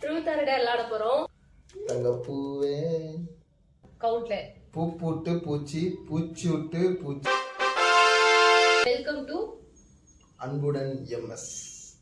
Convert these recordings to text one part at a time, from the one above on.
Truth or dare விளையாட போறோம். தங்கப்பூவே கவுண்ட்ல பூ பூட்டு பூச்சி பூச்சி விட்டு பூச்சி. Welcome to Anbudan MS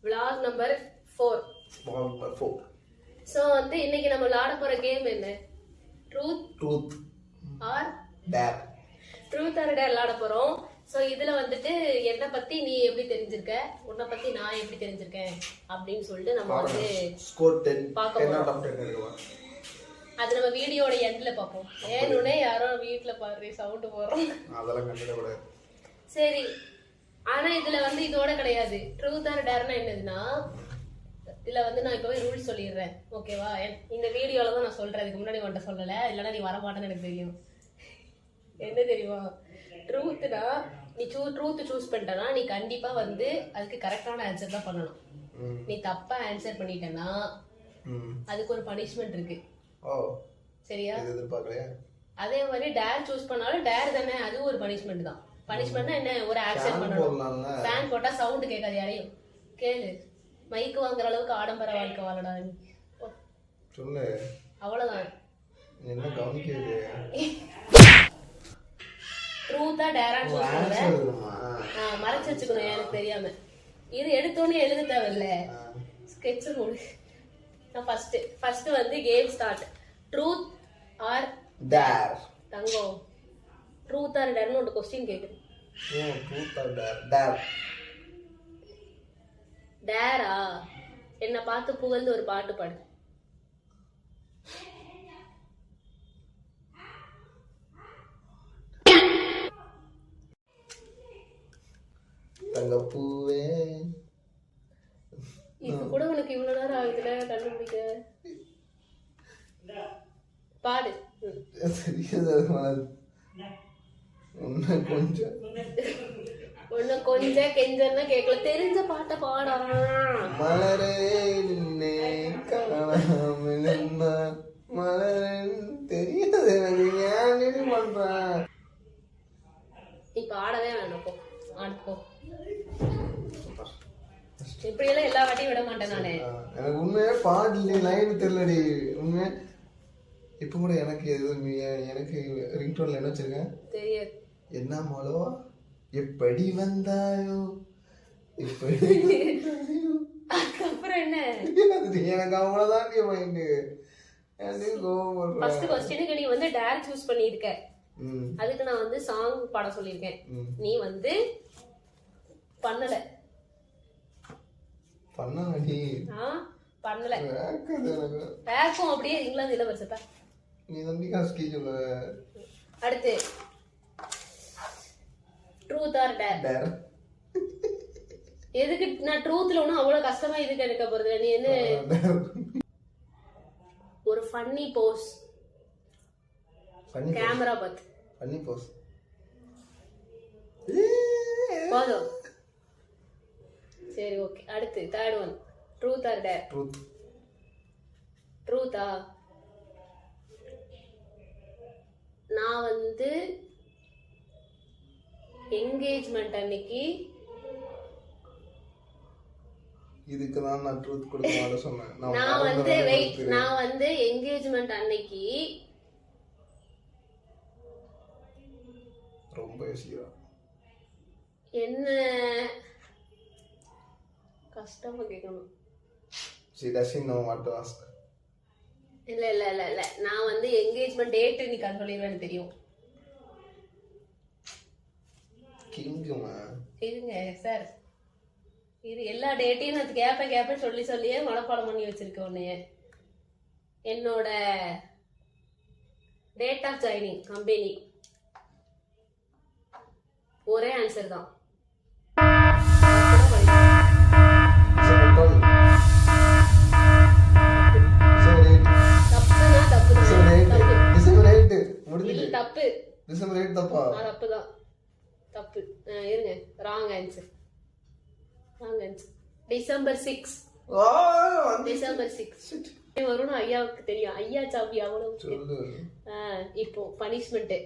vlog number 4. vlog number 4. So வந்து இன்னைக்கு நம்ம விளையாட போற கேம் என்ன? Truth or dare. Truth or dare விளையாட போறோம். சோ இதுல வந்துட்டு என்ன பத்தி நீ எப்படி தெரிஞ்சிருக்க, உன்னை பத்தி நான் எப்படி தெரிஞ்சிருக்கேன் அப்படின்னு சொல்லிட்டு நம்ம வந்து ஸ்கோர் 10 பார்க்க 10 out போறோம். of 10 எடுக்கலாம். அது நம்ம வீடியோட எண்ட்ல பார்ப்போம். ஏன்னுனே யாரோ வீட்ல பாரு சவுண்ட் போறோம், அதெல்லாம் கண்டுட கூடாது. சரி. ஆனா இதுல வந்து இதோட கிடையாது. ட்ரூத் ஆர் டேர்னா என்னதுன்னா, இதுல வந்து நான் இப்பவே ரூல்ஸ் சொல்லிடுறேன், ஓகேவா? இந்த வீடியோல தான் நான் சொல்றேன், அதுக்கு முன்னாடி உன்கிட்ட சொல்லல, இல்லைன்னா நீ வரமாட்டேன்னு எனக்கு தெரியும். என்ன தெரியுமா? ட்ரூத்னா நீ ட்ரூத் சூஸ் பண்ணிட்டனா நீ கண்டிப்பா வந்து அதுக்கு கரெக்டான ஆன்சர் தான் பண்ணணும். நீ தப்பா ஆன்சர் பண்ணிட்டனா அதுக்கு ஒரு பனிஷ்மெண்ட் இருக்கு. ஓ சரியா? இது எதிர்பார்க்கலையா? அதே மாதிரி டேர் சூஸ் பண்ணாலும் டேர் தானே, அது ஒரு பனிஷ்மெண்ட் தான். பனிஷ்மெண்ட்னா என்ன? ஒரு ஆக்சன் பண்ணணும். ஃபேன் போட்டா சவுண்ட் கேட்காது யாரையும். கேளு, மைக் வாங்குற அளவுக்கு ஆடம்பர வாழ்க்கை வாழடா நீ. சொல்லு, அவ்வளவுதான். என்ன கவனிக்கிறது? ட்ரூத்தா டேரா சூஸ் பண்ணுவேன். மறைச்சு வச்சுக்கணும் எனக்கு தெரியாம. இது எடுத்தோன்னே எழுத தேவையில்ல, ஸ்கெட்ச் மூடு. நான் ஃபர்ஸ்ட் வந்து game start. Truth or dare. தங்கம், ட்ரூத் ஆர் டேர்னு ஒரு கொஸ்டின் கேக்குது. Truth or dare? டேர். டேரா? என்ன பார்த்து புகழ்ந்து ஒரு பாட்டு பாடு. தங்கப்பூவே இது கூட உனக்கு இவ்வளவு நேரம் ஆகுதுல கண்டுபிடிக்க. பாடு. ஒன்னு கொஞ்சம் கெஞ்சன்னா கேட்கல, தெரிஞ்ச பாட்டை பாடுறான். மலரே நின்னே காணாமல் மலரன் தெரியாது எனக்கு, ஏன் பண்றேன்? நீ பாடவே வேணாம், போ ஆடுப்போ. இப்படி எல்லாம் எல்லா வாட்டியும் விட மாட்டேன் நானே. எனக்கு உண்மையே பாடல, லைன் தெரியலடி உண்மையே. இப்ப கூட எனக்கு எனக்கு ரிங்டோன்ல என்ன வச்சிருக்கேன் தெரியாது. என்ன மோளோ எப்படி வந்தாயோ இப்படி. அதுக்கப்புறம் என்ன? எனக்கு அவ்வளவுதான் நீ மைண்ட். ஃபர்ஸ்ட் क्वेश्चனுக்கு நீ வந்து டேர் சூஸ் பண்ணிருக்க, அதுக்கு நான் வந்து சாங் பாட சொல்லிருக்கேன். நீ வந்து பண்ணல. பண்ணலடி. பண்ணல. பேக்கும் அப்படியே இங்கிலாந்து இளவரசப்பா. நீ தம்பி காஸ்கி சொல்ல. அடுத்து ட்ரூத் ஆர் டேர். டேர் எதுக்கு நான் ட்ரூத்ல ஒன்னும் அவ்வளவு கஷ்டமா இதுக்கு எடுக்க போறது? நீ என்ன ஒரு ஃபன்னி போஸ் கேமரா பார்த்து. ஃபன்னி போஸ் போதும். சரி ஓகே. அடுத்து third one. Truth or dare? Truth. ட்ரூத்தா? நான் வந்து என்கேஜ்மெண்ட் அன்னைக்கு இதுக்கு தான் நான் ட்ரூத் கொடுக்க மாட்டேன் சொன்னேன். நான் வந்து என்கேஜ்மெண்ட் அன்னைக்கு ரொம்ப யோசிக்கிறேன். என்ன கஷ்டமா கேட்கணும். She doesn't know what to ask. இல்ல இல்ல இல்ல இல்ல நான் வந்து என்கேஜ்மெண்ட் டேட் நீ கன் சொல்லிடுவேன்னு தெரியும். கிங்குமா இருங்க சார், இது எல்லா டேட்டையும் நான் கேப்பேன் சொல்லியே மனப்பாடம் பண்ணி வச்சிருக்கேன். உன்னைய என்னோட டேட் ஆஃப் ஜாயினிங் கம்பெனி ஒரே ஆன்சர் தான். தப்பு. இருங்க, ராங் ஆன்சர். டிசம்பர் 6. டிசம்பர் 6 வரும்னு ஐயாவுக்கு தெரியும். ஐயா சாப்பி அவ்வளவு. இப்போ பனிஷ்மெண்ட்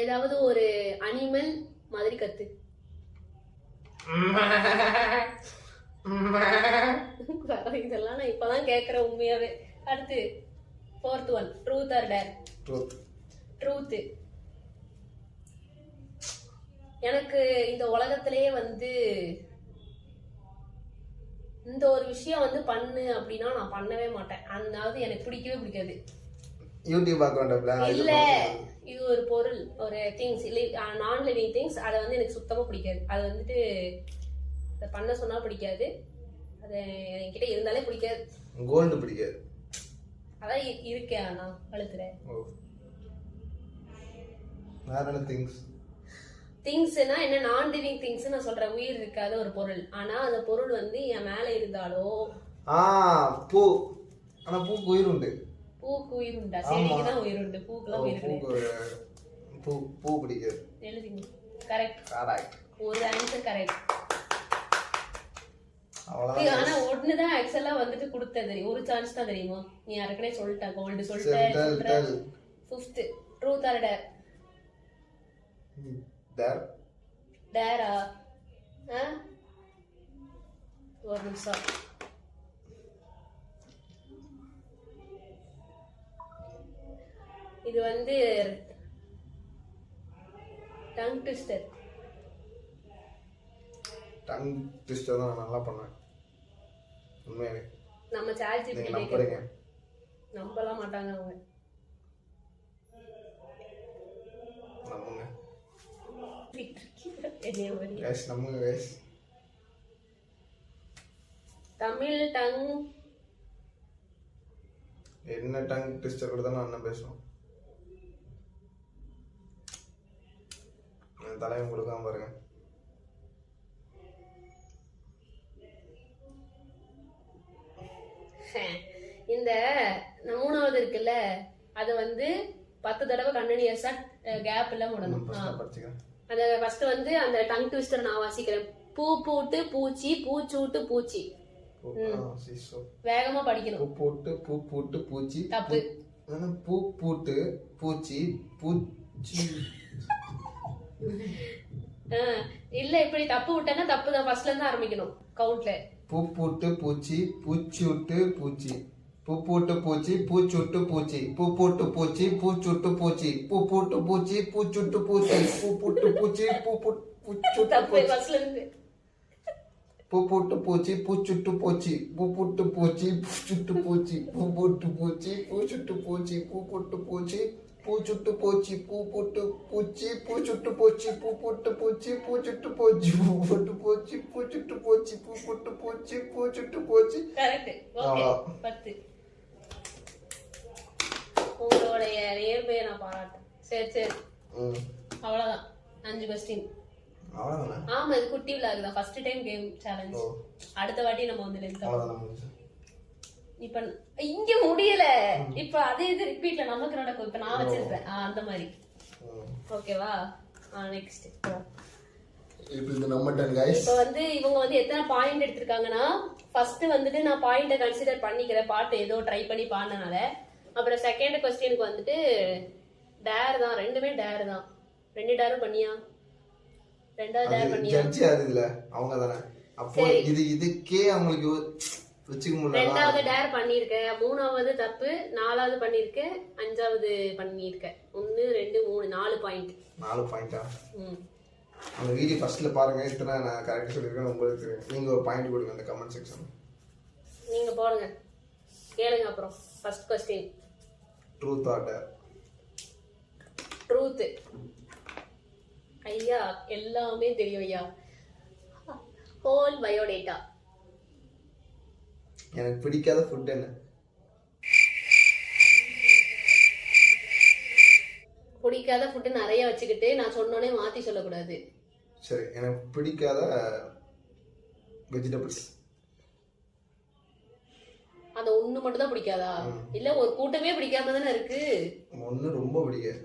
ஏதாவது ஒரு அனிமல் மாதிரி கத்து. இதெல்லாம் நான் இப்பதான் கேக்குறேன் உண்மையாவே. அடுத்து 4th one, truth or dare? Truth. எனக்கு இந்த உலகத்திலேயே வந்து இந்த ஒரு விஷயம் வந்து பண்ணு அப்படின்னா நான் பண்ணவே மாட்டேன். அதாவது எனக்கு பிடிக்கவே பிடிக்காது. யூடியூப் அக்கௌண்ட் இல்ல, இது ஒரு பொருள், ஒரு திங்ஸ், நான் லிவிங் திங்ஸ். அதை வந்து எனக்கு சுத்தமா பிடிக்காது. அது வந்துட்டு அதை பண்ண சொன்னா பிடிக்காது. அது என்கிட்ட இருந்தாலே பிடிக்காது. கோல்டு பிடிக்காது. அதான் இருக்கேன் நான் கழுத்துறேன். வேற என்ன திங்ஸ்? திங்ஸ்னா என்ன? நான் லிவிங் திங்ஸ் நான் சொல்றேன். உயிர் இருக்காத ஒரு பொருள். ஆனா அந்த பொருள் வந்து என் மேல இருந்தாலோ. பூ. ஆனா பூக்கு உயிர் உண்டு. பூக்கு உயிர் உண்டா? செடிக்கு தான் உயிர் உண்டு, பூக்குலாம் உயிர் கிடையாது. பூ பிடிக்காது. எழுதிங்க. கரெக்ட். ஒரு ஆன்சர் கரெக்ட். அவ்வளவுதான். ஆனா ஒண்ணுதான் ஆக்சுவலா வந்துட்டு கொடுத்தது. ஒரு சான்ஸ் தான் தெரியுமா? நீ யாருக்கனே சொல்லிட்ட, கோல்டு சொல்லிட்ட. 5th, truth or dare? Dare. டேரா? ஒரு நிமிஷம். இது வந்து டங் ட்விஸ்டர். டங் ட்விஸ்டர் தான் நல்லா பண்ணேன் உண்மையாவே. நம்ம சாட் ஜிபிடி நம்புறீங்க? நம்பலாம் மாட்டாங்க அவங்க. நம்புங்க கைஸ், நம்புங்க கைஸ். தமிழ் டங் என்ன டங் ட்விஸ்டர் கூட தான் நான் என்ன பேசுவோம். தலையும் கொடுக்காம பாருங்க. இந்த 3வது இருக்குல்ல, அது வந்து 10 தடவை கண்டினியூஸா கேப் எல்லாம் விடணும். அந்த ஃபர்ஸ்ட் வந்து அந்த டங் ட்விஸ்டர் நான் வாசிக்கிறேன். பூ பூட்டு பூச்சி, பூச்சூட்டு பூச்சி. வேகமா படிக்கணும். பூ பூட்டு பூச்சி. தப்பு. பூ பூட்டு பூச்சி பூச்சி. இல்ல, இப்படி தப்பு விட்டேன்னா தப்பு தான். ஃபர்ஸ்ட்ல இருந்து ஆரம்பிக்கணும் கவுண்ட்ல. பூ பூட்டு பூச்சி பூச்சூட்டு பூச்சி. பூ பூட்டு பூச்சி பூச்சூட்டு பூச்சி. பூ பூட்டு பூச்சி பூச்சூட்டு பூச்சி. பூ பூட்டு பூச்சி பூச்சூட்டு பூச்சி. பூ பூட்டு பூச்சி பூச்சூட்டு பூச்சி. பூ பூட்டு பூச்சி பூச்சுட்டு பூச்சி. பூ பூட்டு பூச்சி பூச்சுட்டு பூச்சி. பூ பூட்டு பூச்சி பூச்சுட்டு பூச்சி. பூ பூட்டு பூச்சி பூச்சுட்டு பூச்சி. பூ பூட்டு பூச்சி பூச்சுட்டு பூச்சி. பூ பூட்டு பூச்சி பூச்சுட்டு பூச்சி. பூ பூட்டு பூச்சி பூச்சுட்டு பூச்சி. பூ பூட்டு பூச்சி பூச்சுட்டு பூச்சி. கரெக்ட். ஓகே, 10. உங்களுடைய நேர்மையை நான் பாராட்டேன். சரி. அவ்வளவுதான். 5 கொஸ்டின். ஆமா, இது குட்டி விளாக் தான். First time game challenge. அடுத்த வாட்டி நம்ம வந்து லென்த். இப்ப இங்க முடியல. இப்ப அதே இது ரிப்பீட்ல நமக்கு நடக்கும். இப்ப நான் வச்சிருக்கேன் அந்த மாதிரி. ஓகேவா? நெக்ஸ்ட். இப்போ இது நம்ம டன் गाइस. இப்போ வந்து இவங்க வந்து எத்தனை பாயிண்ட் எடுத்துட்டாங்கன்னா, ஃபர்ஸ்ட் வந்துட்டு நான் பாயிண்ட கன்சிடர் பண்ணிக்கிறேன். பாட்டு ஏதோ ட்ரை பண்ணி பாடுனனால. அப்புறம் செகண்ட் क्वेश्चनக்கு வந்துட்டு டேர் தான். ரெண்டுமே டேர் தான். 2 டேரும் பண்ணியா? 2வது டேர் பண்ணியா? ஜட்ஜ் யாரு இதுல? அவங்க தானே. அப்போ இதுக்கே அவங்களுக்கு வெச்சுக்க முடியல. 2வது டேர் பண்ணிருக்கேன். 3வது தப்பு. 4வது பண்ணிருக்கேன். 5வது பண்ணிருக்கேன். 1 2 3 4 பாயிண்ட். 4 பாயிண்டா? அந்த வீடியோ ஃபர்ஸ்ட்ல பாருங்க. இத்தனை நான் கரெக்ட்டா சொல்லிருக்கேன். உங்களுக்கு நீங்க ஒரு பாயிண்ட் கொடுங்க அந்த கமெண்ட் செக்ஷன். நீங்க போடுங்க. கேளுங்க அப்புறம். First question. Truth or dare? Truth. ஐயா, எல்லாமே தெரியும் ஐயா. Whole biodata. எனக்கு பிடிக்காத ஃபுட் என்ன? பிடிக்காத ஃபுட் நிறைய வச்சுக்கிட்டு நான் சொன்னோனே மாத்தி சொல்லக்கூடாது. சரி, எனக்கு பிடிக்காத வெஜிடபிள்ஸ். அந்த ஒண்ணு மட்டும் தான் பிடிக்காதா? இல்ல ஒரு கூட்டமே பிடிக்காம தானே இருக்கு. ஒண்ணு ரொம்ப பிடிக்காது.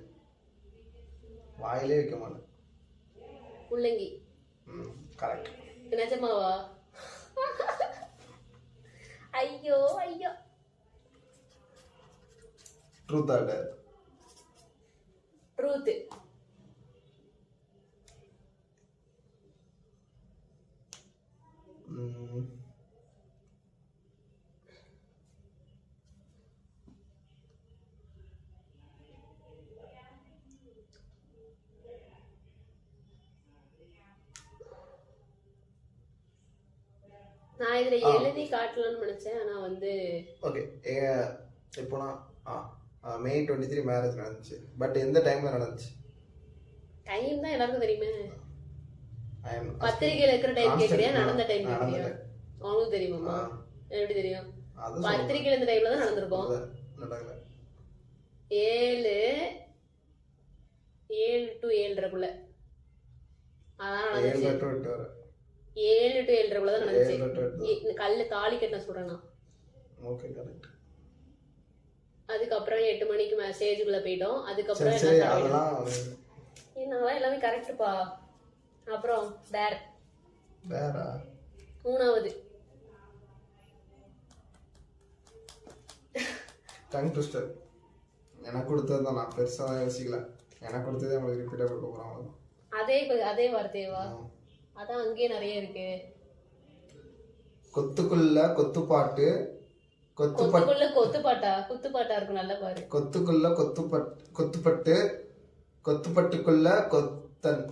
வாயிலே வைக்க மாட்டேன். முள்ளங்கி. கரெக்ட். நிஜமாவா? ஐயோ. Truth or dare? ட்ரூத். நான் இதுல எழுதி காட்டலாம்னு நினைச்சேன். ஆனா வந்து ஓகே இப்போ நான் May 23 மேரேஜ் நடந்துச்சு. பட் எந்த டைம்ல நடந்துச்சு? டைம் தான் எல்லாருக்கும் தெரியுமே. பத்திரிகையில இருக்கிற டைம் கேக்குறியா, நடந்த டைம் கேக்குறியா? உங்களுக்கு தெரியுமாமா? எப்படி தெரியும்? பத்திரிகையில இந்த டைம்ல தான் நடந்திருக்கும். 7 to 7:30 அதான் நடந்துச்சு. 7 to 7:30 தான் நடந்துச்சு. கல்லு தாலி கட்டின சொல்றேன் நான். Okay correct. அதுக்கப்புறம் 8 மணிக்கு மெசேஜுக்குள்ள போயிட்டோம். அதுக்கப்புறம் என்னவா எல்லாமே கரெக்டுப்பா. அப்புறம் டேரா 3வது டங் ட்விஸ்டர். எனக்கு கொடுத்தது தான், நான் பெருசா யோசிக்கல. எனக்கு கொடுத்ததே உங்களுக்கு ரிப்பீட்டா கொடுக்க போறாங்க. அதே வார்த்தையவா? அதான் அங்கேயே நிறைய இருக்கு. கொத்துக்குள்ள கொத்துப்பாட்டு, கொத்துக்குள்ள குத்துப்பாட்டா இருக்கும். நல்லா பாரு. கொத்துக்குள்ள கொத்துப்பட்டு, கொத்துப்பட்டுக்குள்ள கொத்தன்.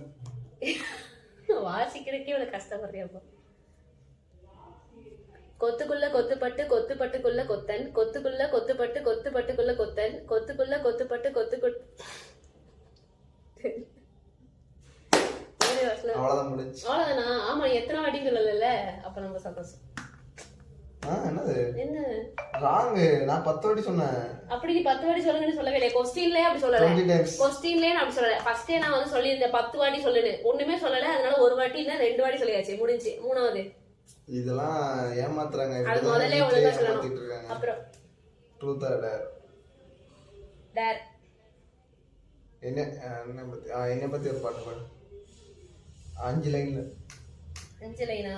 வாசிக்கிறதுக்கே இவ்வளவு கஷ்டப்படுறியாப்பா. கொத்துக்குள்ள கொத்துப்பட்டு, கொத்துப்பட்டுக்குள்ள கொத்தன், கொத்துக்குள்ள கொத்துப்பட்டு, கொத்துப்பட்டுக்குள்ள கொத்தன், கொத்துக்குள்ள கொத்துப்பட்டு, அவ்வளவுதான் முடிஞ்சு. அவ்வளவுதானா? ஆமா, எத்தனை வாட்டி சொல்லல. அப்ப நம்ம சந்தோஷம். என்னது என்ன ராங்? நான் 10 வாட்டி சொன்னேன். அப்படி நீ 10 வாட்டி சொல்லுங்கன்னு சொல்லவே இல்லை. கொஸ்டின்லயே அப்படி சொல்லல. கொஸ்டின்லயே நான் அப்படி சொல்லல. ஃபர்ஸ்டே நான் வந்து சொல்லியிருந்தேன் 10 வாட்டி சொல்லுன்னு. ஒண்ணுமே சொல்லல. அதனால ஒரு வாட்டி இல்ல 2 வாட்டி சொல்லியாச்சு. முடிஞ்சு. 3வது. இதெல்லாம் ஏமாத்துறாங்க. அது முதல்ல ஒழுங்கா சொல்லணும். அப்புறம் ட்ரூத் ஆர் டேர். என்ன பத்தி ஒரு பாட்டு பாடு. 5 லைனா?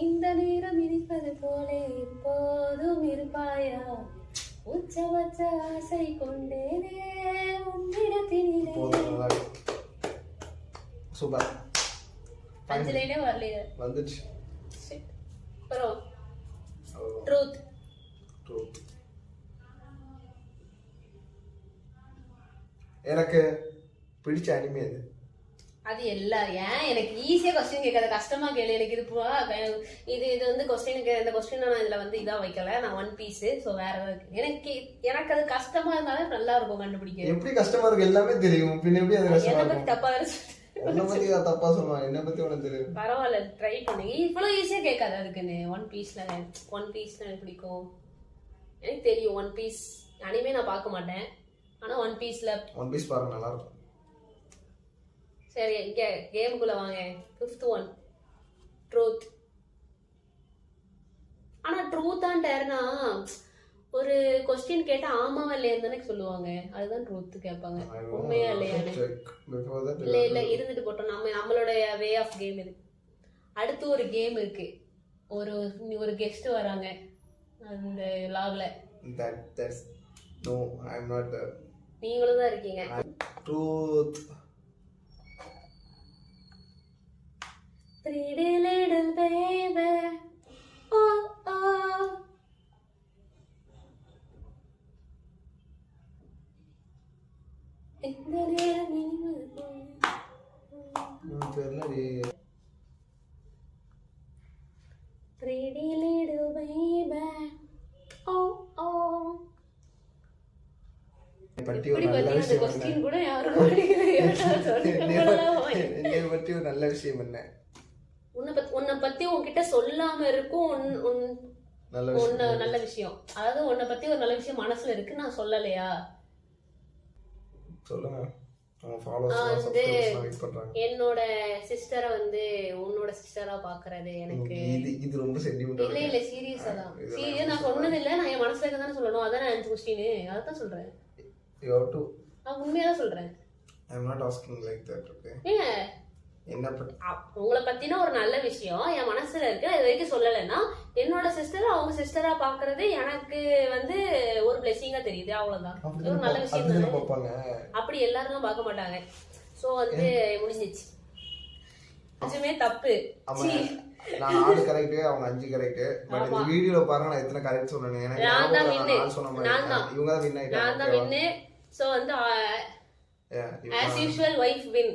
இந்த நேரம் இருப்பது போலே எப்போதும் இருப்பாயா, உச்சபட்ச ஆசை கொண்டேனே உன்னிடத்தினிலே. சூப்பர். 5 லைனே வரலையே. வந்துச்சு. அப்புறம் ட்ரூத். எனக்கு பிடிச்ச அனிமே அது எல்லாம். ஏன் எனக்கு ஈஸியா கொஸ்டின் கேட்காத, கஷ்டமா கேளு. எனக்கு இது வந்து கொஸ்டின் இந்த கொஸ்டின் நான் இதுல வந்து இதா வைக்கல. நான் ஒன் பீஸ். சோ வேற எனக்கு அது கஷ்டமா இருந்தாலும் நல்லா இருக்கும் கண்டுபிடிக்க. எப்படி கஷ்டமா இருக்கு? எல்லாமே தெரியும். பின்ன எப்படி அது கஷ்டமா இருக்கும்? தப்பா என்ன பத்தி தப்பா சொல்லுவான். என்ன பத்தி உனக்கு தெரியும்? பரவாயில்ல, ட்ரை பண்ணு. இவ்வளவு ஈஸியா கேட்காது. அதுக்குன்னு ஒன் பீஸ்ல எனக்கு பிடிக்கும். எனக்கு தெரியும் ஒன் பீஸ். அனிமே நான் பார்க்க மாட்டேன். ஆனா ஒன் பீஸ் பாருங்க, நல்லா இருக்கும். சரி, இங்க கேமுக்குள்ள வாங்க. 5th one truth. ஆனா ட்ரூத் அண்ட் டேர்னா ஒரு கொஸ்டின் கேட்டா ஆமாவா இல்லையான்னு தானே சொல்லுவாங்க. அதுதான் ட்ரூத் கேட்பாங்க. உண்மையா இல்லையா? இல்ல இருந்துட்டு போட்டோம். நம்மளுடைய வே ஆஃப் கேம் இது. அடுத்து ஒரு கேம் இருக்கு. ஒரு கெஸ்ட் வராங்க அந்த லாக்ல. No, I'm not there. நீங்களும் தான் இருக்கீங்க. Truth. Pretty little baby. Oh oh. இந்த நேரம் தெரியலடி. Pretty little baby. Oh oh. பத்தி ஒரு நல்ல விஷயம் கூட யாரும் பத்தி ஒரு நல்ல விஷயம் என்ன? உன்னை பத்தி உன்கிட்ட சொல்லாம இருக்கும் நல்ல விஷயம். அதாவது உன்னை பத்தி ஒரு நல்ல விஷயம் மனசுல இருக்கு, நான் சொல்லலையா? சொல்லுங்க. என்னோட சிஸ்டரை வந்து உன்னோட சிஸ்டரா பாக்குறது எனக்கு இது ரொம்ப சென்டிமெண்டல். இல்ல சீரியஸா தான். சீரியஸ் நான் சொன்னது இல்ல. நான் என் மனசுல இருக்கதானே சொல்லணும். அதான் நான் கொஸ்டின். அதான் சொல்றேன். You have to. நான் உண்மையா சொல்றேன். I am not asking like that, okay? என்ன உங்களை பத்தின ஒரு நல்ல விஷயம் என் மனசுல இருக்கு, அது வரைக்கும் சொல்லலைன்னா என்னோட சிஸ்டர் அவங்க சிஸ்டரா பாக்குறது எனக்கு வந்து ஒரு பிளெஸிங்கா தெரியுது. அவ்வளவுதான். ஒரு நல்ல விஷயம் தானே. அப்படி எல்லாரும் பார்க்க மாட்டாங்க. சோ வந்து முடிஞ்சிச்சு. அதுமே தப்பு. நான் 4 கரெக்ட், அவங்க 5 கரெக்ட். பட் இந்த வீடியோல பாருங்க நான் எத்தனை கரெக்ட் சொன்னேன். எனக்கு நான் சொன்ன மாதிரி இவங்க தான் வின் ஆயிட்டாங்க. நான் தான் வின். சோ வந்து as usual wife win.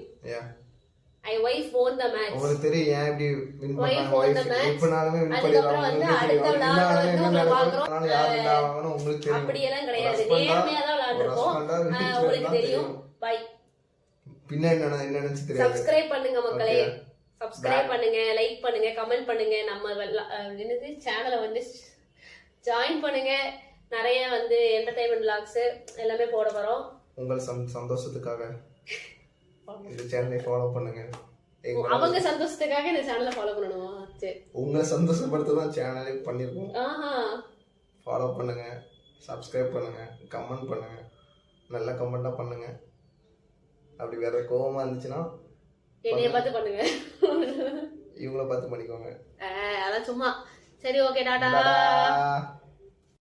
I wife won the match. உங்களுக்கு தெரியும் ஏன் இப்படி வின் Wife பண்ணாங்க. won the wife match. இப்பனாலுமே வின் அதுக்கப்புறம் வந்து அடுத்த விளையாட வந்து உங்களை பாக்குறோம். யார் வின் ஆவாங்கன்னு உங்களுக்கு தெரியும். அப்படியெல்லாம் கிடையாது, நேர்மையா தான் விளையாண்டுருக்கோம். உங்களுக்கு தெரியும். பை. பின்ன என்ன நினைச்சு தெரியாது. சப்ஸ்கிரைப் பண்ணுங்க மக்களே, சப்ஸ்கிரைப் பண்ணுங்க, லைக் பண்ணுங்க, கமெண்ட் பண்ணுங்க, நம்ம என்னது சேனலை வந்து ஜாயின் பண்ணுங்க. நிறைய வந்து என்டர்டைன்மெண்ட் vlogs எல்லாமே போட போறோம். உங்கள் சந்தோஷத்துக்காக இந்த சேனலை ஃபாலோ பண்ணுங்க. அவங்க சந்தோஷத்துக்காக இந்த சேனலை ஃபாலோ பண்ணணுமா? சரி, உங்களை சந்தோஷப்படுத்த தான் சேனலே பண்ணிருக்கோம். ஆஹா, ஃபாலோ பண்ணுங்க, சப்ஸ்கிரைப் பண்ணுங்க, கமெண்ட் பண்ணுங்க, நல்ல கமெண்டா பண்ணுங்க. அப்படி வேற கோவமா இருந்துச்சுன்னா என்னைய பார்த்து பண்ணுங்க, இவங்கள பார்த்து பண்ணிக்கோங்க. அதான் சும்மா. சரி, ஓகே, டாடா.